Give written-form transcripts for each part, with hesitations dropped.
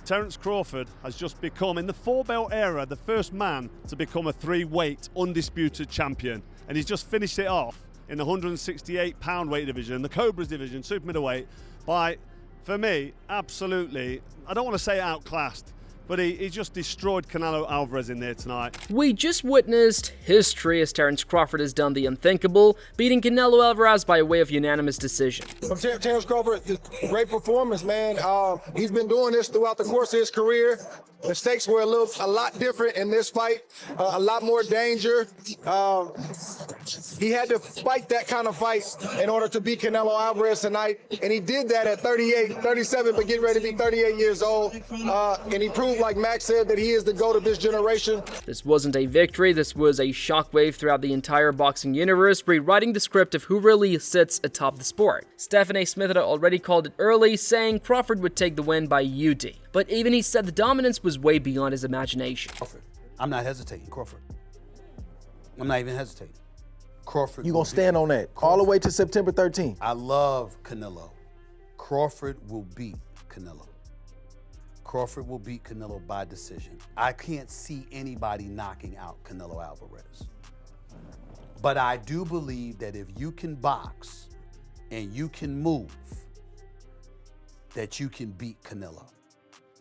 Terence Crawford has just become, in the four-belt era, the first man to become a three-weight undisputed champion. And he's just finished it off in the 168-pound weight division, the Cobras division, super middleweight, by, for me, absolutely, I don't want to say outclassed, but he just destroyed Canelo Alvarez in there tonight. We just witnessed history as Terence Crawford has done the unthinkable, beating Canelo Alvarez by way of unanimous decision. From Terence Crawford, great performance, man. He's been doing this throughout the course of his career. The stakes were a lot different in this fight, a lot more danger. He had to fight that kind of fight in order to beat Canelo Alvarez tonight, and he did that at 37, but getting ready to be 38 years old. And he proved, like Max said, that he is the GOAT of this generation. This wasn't a victory, this was a shockwave throughout the entire boxing universe, rewriting the script of who really sits atop the sport. Stephen A. Smith had already called it early, saying Crawford would take the win by UD. But even he said the dominance was way beyond his imagination. Crawford. I'm not hesitating, Crawford. I'm not even hesitating. Crawford. You gonna stand on that all the way to September 13th? I love Canelo. Crawford will beat Canelo. Crawford will beat Canelo by decision. I can't see anybody knocking out Canelo Alvarez. But I do believe that if you can box and you can move, that you can beat Canelo.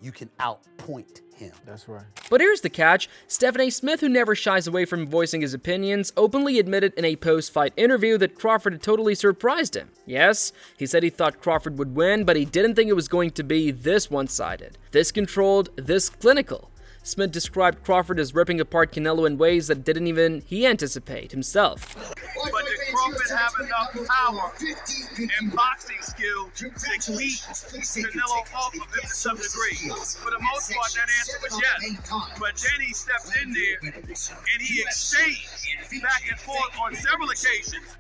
You can outpoint him. That's right. But here's the catch. Stephen A. Smith, who never shies away from voicing his opinions, openly admitted in a post-fight interview that Crawford had totally surprised him. Yes, he said he thought Crawford would win, but he didn't think it was going to be this one-sided, this controlled, this clinical. Smith described Crawford as ripping apart Canelo in ways that didn't even he anticipate himself. But did Crawford have enough power and boxing skill to keep Canelo off of him to some degree? For the most part, that answer was yes. But then he stepped in there and he exchanged back and forth on several occasions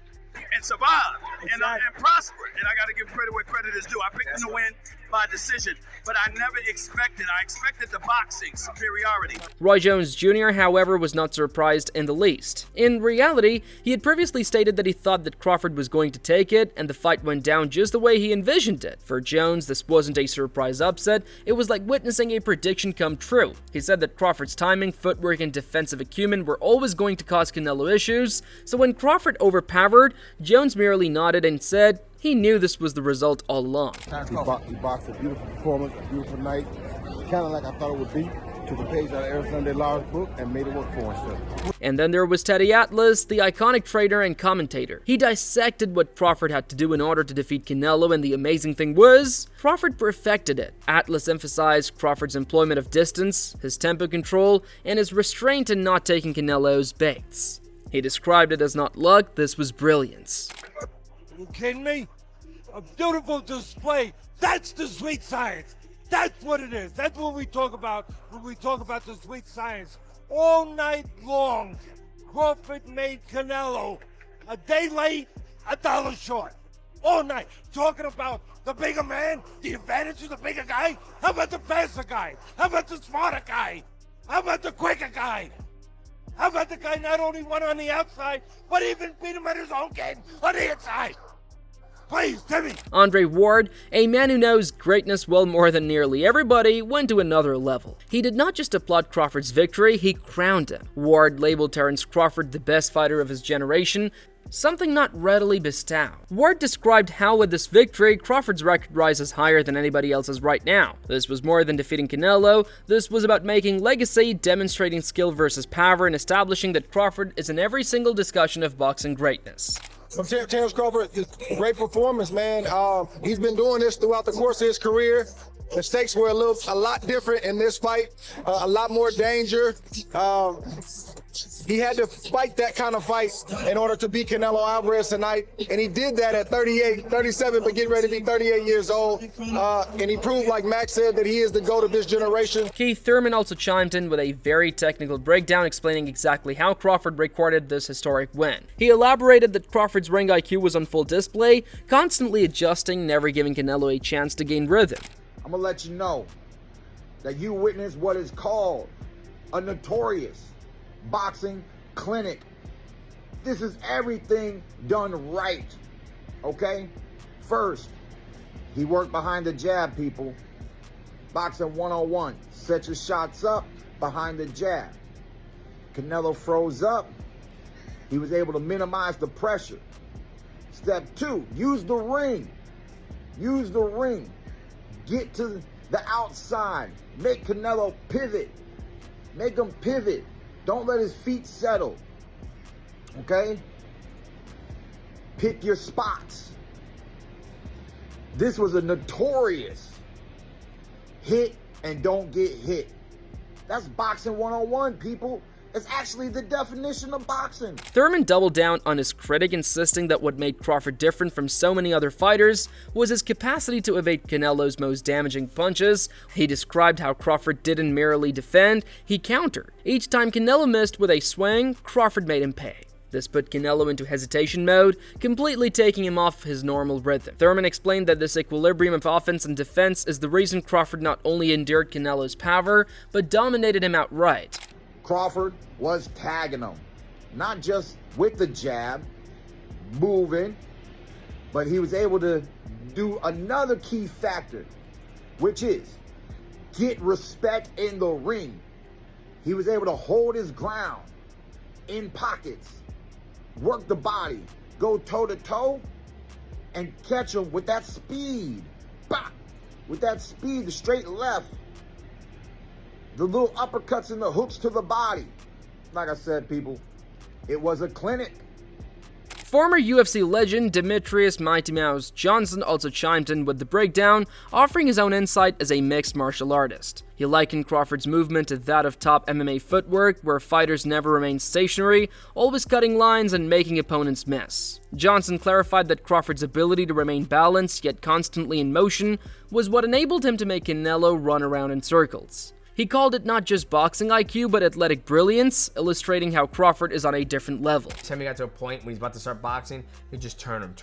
and survived and prospered. And I got to give credit where credit is due. I picked him to win by decision, but I never expected. I expected the boxing superiority. Roy Jones Jr., however, was not surprised in the least. In reality, he had previously stated that he thought that Crawford was going to take it, and the fight went down just the way he envisioned it. For Jones, this wasn't a surprise upset, it was like witnessing a prediction come true. He said that Crawford's timing, footwork, and defensive acumen were always going to cause Canelo issues, so when Crawford overpowered, Jones merely nodded and said he knew this was the result all along. He boxed a beautiful performance, a beautiful night, kind of like I thought it would be. Took a page out of Eric Sunday Law's book and made it work for himself. And then there was Teddy Atlas, the iconic trainer and commentator. He dissected what Crawford had to do in order to defeat Canelo, and the amazing thing was, Crawford perfected it. Atlas emphasized Crawford's employment of distance, his tempo control, and his restraint in not taking Canelo's baits. He described it as not luck, this was brilliance. Are you kidding me? A beautiful display. That's the sweet science. That's what it is. That's what we talk about when we talk about the sweet science. All night long, Crawford made Canelo a day late, $1 short. All night. Talking about the bigger man, the advantage of the bigger guy. How about the faster guy? How about the smarter guy? How about the quicker guy? How about the guy not only won on the outside, but even beat him at his own game on the inside? Please, Timmy. Andre Ward, a man who knows greatness well more than nearly everybody, went to another level. He did not just applaud Crawford's victory, he crowned him. Ward labeled Terence Crawford the best fighter of his generation, something not readily bestowed. Ward described how with this victory, Crawford's record rises higher than anybody else's right now. This was more than defeating Canelo, this was about making legacy, demonstrating skill versus power, and establishing that Crawford is in every single discussion of boxing greatness. From Terence Crawford, great performance, man. He's been doing this throughout the course of his career. The stakes were a lot different in this fight, a lot more danger. He had to fight that kind of fight in order to beat Canelo Alvarez tonight, and he did that at 37, but getting ready to be 38 years old. And he proved, like Max said, that he is the GOAT of this generation. Keith Thurman also chimed in with a very technical breakdown explaining exactly how Crawford recorded this historic win. He elaborated that Crawford's ring IQ was on full display, constantly adjusting, never giving Canelo a chance to gain rhythm. I'm gonna let you know that you witnessed what is called a notorious boxing clinic. This is everything done right, okay? First, he worked behind the jab, people. Boxing 101. Set your shots up behind the jab. Canelo froze up. He was able to minimize the pressure. Step 2, use the ring. Use the ring. Get to the outside. Make Canelo pivot. Make him pivot. Don't let his feet settle. Okay? Pick your spots. This was a notorious hit and don't get hit. That's boxing 101, people. It's actually the definition of boxing. Thurman doubled down on his critic, insisting that what made Crawford different from so many other fighters was his capacity to evade Canelo's most damaging punches. He described how Crawford didn't merely defend, he countered. Each time Canelo missed with a swing, Crawford made him pay. This put Canelo into hesitation mode, completely taking him off his normal rhythm. Thurman explained that this equilibrium of offense and defense is the reason Crawford not only endured Canelo's power, but dominated him outright. Crawford was tagging him, not just with the jab, moving, but he was able to do another key factor, which is get respect in the ring. He was able to hold his ground in pockets, work the body, go toe-to-toe, and catch him with that speed. Bah! With that speed, the straight left, the little uppercuts and the hooks to the body. Like I said, people, it was a clinic. Former UFC legend Demetrius Mighty Mouse Johnson also chimed in with the breakdown, offering his own insight as a mixed martial artist. He likened Crawford's movement to that of top MMA footwork, where fighters never remain stationary, always cutting lines and making opponents miss. Johnson clarified that Crawford's ability to remain balanced yet constantly in motion was what enabled him to make Canelo run around in circles. He called it not just boxing IQ, but athletic brilliance, illustrating how Crawford is on a different level. Time he got to a point when he's about to start boxing, he'd just turn him.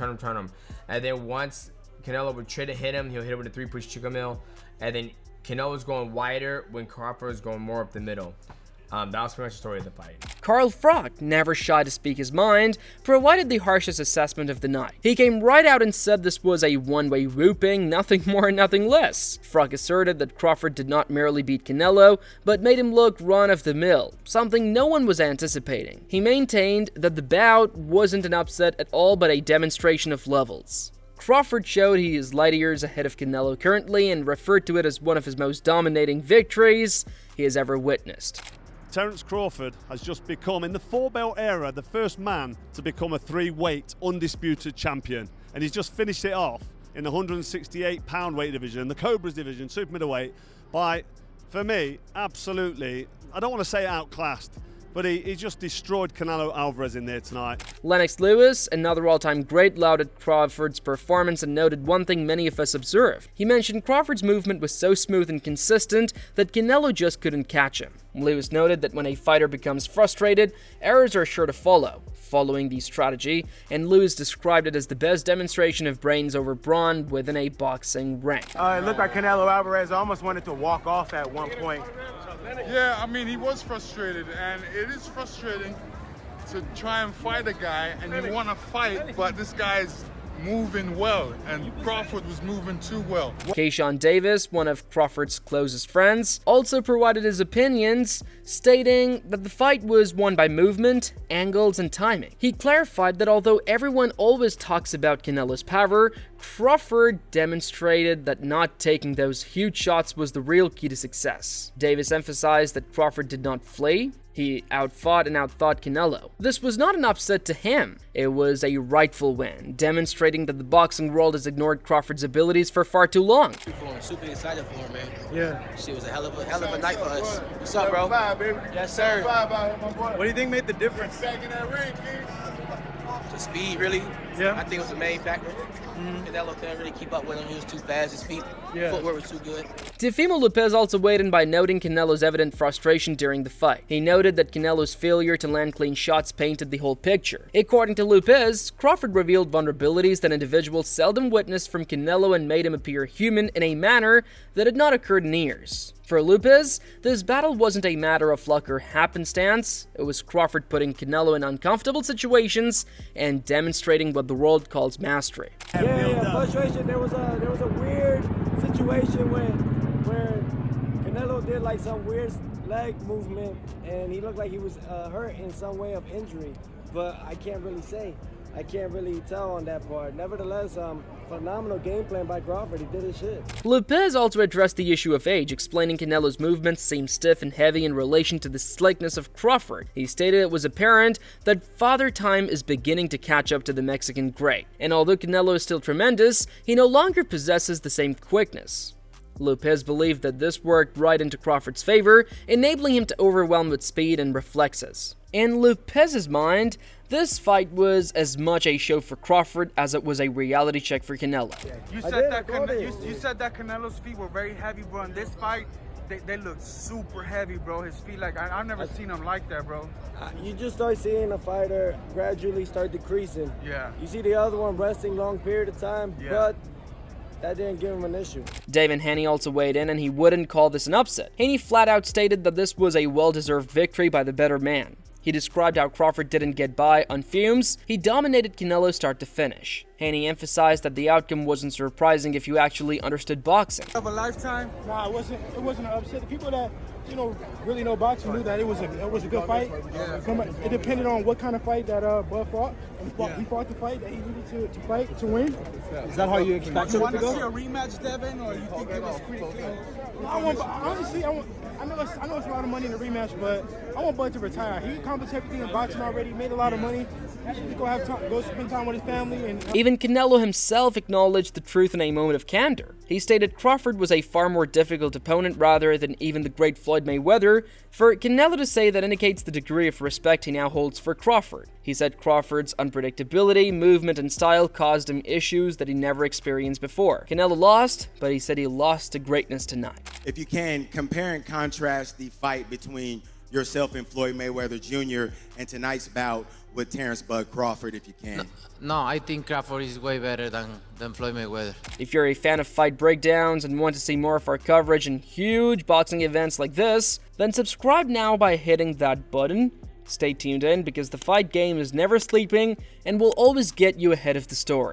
And then once Canelo would try to hit him, he'll hit him with a 3-push chica mill. And then Canelo's going wider when Crawford is going more up the middle. That was pretty much the story of the fight. Carl Froch, never shy to speak his mind, provided the harshest assessment of the night. He came right out and said this was a one-way whooping, nothing more, nothing less. Froch asserted that Crawford did not merely beat Canelo, but made him look run-of-the-mill, something no one was anticipating. He maintained that the bout wasn't an upset at all, but a demonstration of levels. Crawford showed he is light years ahead of Canelo currently and referred to it as one of his most dominating victories he has ever witnessed. Terence Crawford has just become, in the 4-belt era, the first man to become a 3-weight undisputed champion. And he's just finished it off in the 168-pound weight division, the Cobras division, super middleweight, by, for me, absolutely, I don't want to say outclassed, but he just destroyed Canelo Alvarez in there tonight. Lennox Lewis, another all-time great, lauded Crawford's performance and noted one thing many of us observed. He mentioned Crawford's movement was so smooth and consistent that Canelo just couldn't catch him. Lewis noted that when a fighter becomes frustrated, errors are sure to follow. Following the strategy, and Lewis described it as the best demonstration of brains over brawn within a boxing ring. It looked like Canelo Alvarez almost wanted to walk off at one point. Yeah, I mean, he was frustrated, and it is frustrating to try and fight a guy, and you want to fight, but this guy's moving well, and Crawford was moving too well. Keyshawn Davis, one of Crawford's closest friends, also provided his opinions, stating that the fight was won by movement, angles, and timing. He clarified that although everyone always talks about Canelo's power, Crawford demonstrated that not taking those huge shots was the real key to success. Davis emphasized that Crawford did not flee. He outfought and outthought Canelo. This was not an upset to him. It was a rightful win, demonstrating that the boxing world has ignored Crawford's abilities for far too long. I'm super excited for him, man. Yeah. Shit was a hell of a night for us. What's up, bro? Yes, sir. What do you think made the difference? The speed, really. Yeah. I think it was the main factor. Canelo couldn't really keep up with him. He was too fast. His feet, footwork was too good. Teofimo Lopez also weighed in by noting Canelo's evident frustration during the fight. He noted that Canelo's failure to land clean shots painted the whole picture. According to Lopez, Crawford revealed vulnerabilities that individuals seldom witnessed from Canelo and made him appear human in a manner that had not occurred in years. For Lopez, this battle wasn't a matter of luck or happenstance. It was Crawford putting Canelo in uncomfortable situations and demonstrating what the world calls mastery. Yeah, frustration. There was a weird situation where Canelo did like some weird leg movement, and he looked like he was hurt in some way of injury, but I can't really say. I can't really tell on that part. Nevertheless, phenomenal game plan by Crawford. He did his shit. Lopez also addressed the issue of age, explaining Canelo's movements seem stiff and heavy in relation to the slickness of Crawford. He stated it was apparent that Father Time is beginning to catch up to the Mexican great, and although Canelo is still tremendous, he no longer possesses the same quickness. Lopez believed that this worked right into Crawford's favor, enabling him to overwhelm with speed and reflexes. In Lopez's mind, this fight was as much a show for Crawford as it was a reality check for Canelo. You said that Canelo's feet were very heavy, bro. In this fight, they look super heavy, bro. His feet, like I've never seen them like that, bro. You just start seeing a fighter gradually start decreasing. Yeah. You see the other one resting long period of time, but that didn't give him an issue. David Haney also weighed in, and he wouldn't call this an upset. Haney flat out stated that this was a well-deserved victory by the better man. He described how Crawford didn't get by on fumes. He dominated Canelo start to finish. Haney emphasized that the outcome wasn't surprising if you actually understood boxing. Of a lifetime? Nah, it wasn't an upset. The people that really know boxing knew that it was a good fight. Yeah. It depended on what kind of fight that Bud fought. He fought the fight that he needed to fight to win. Is that how you expect it to go? You want to see a rematch, Devin, or you think it was pretty close? I know it's a lot of money in the rematch, but I want Bud to retire. He accomplished everything in boxing already. He made a lot of money. He should just go spend time with his family. And even Canelo himself acknowledged the truth in a moment of candor. He stated Crawford was a far more difficult opponent rather than even the great Floyd Mayweather. For Canelo to say that indicates the degree of respect he now holds for Crawford. He said Crawford's unpredictability, movement, and style caused him issues that he never experienced before. Canelo lost, but he said he lost to greatness tonight. If you can, compare and contrast the fight between yourself and Floyd Mayweather Jr. and tonight's bout with Terence "Bud" Crawford, if you can. No, I think Crawford is way better than Floyd Mayweather. If you're a fan of fight breakdowns and want to see more of our coverage and huge boxing events like this, then subscribe now by hitting that button. Stay tuned in because the fight game is never sleeping and will always get you ahead of the story.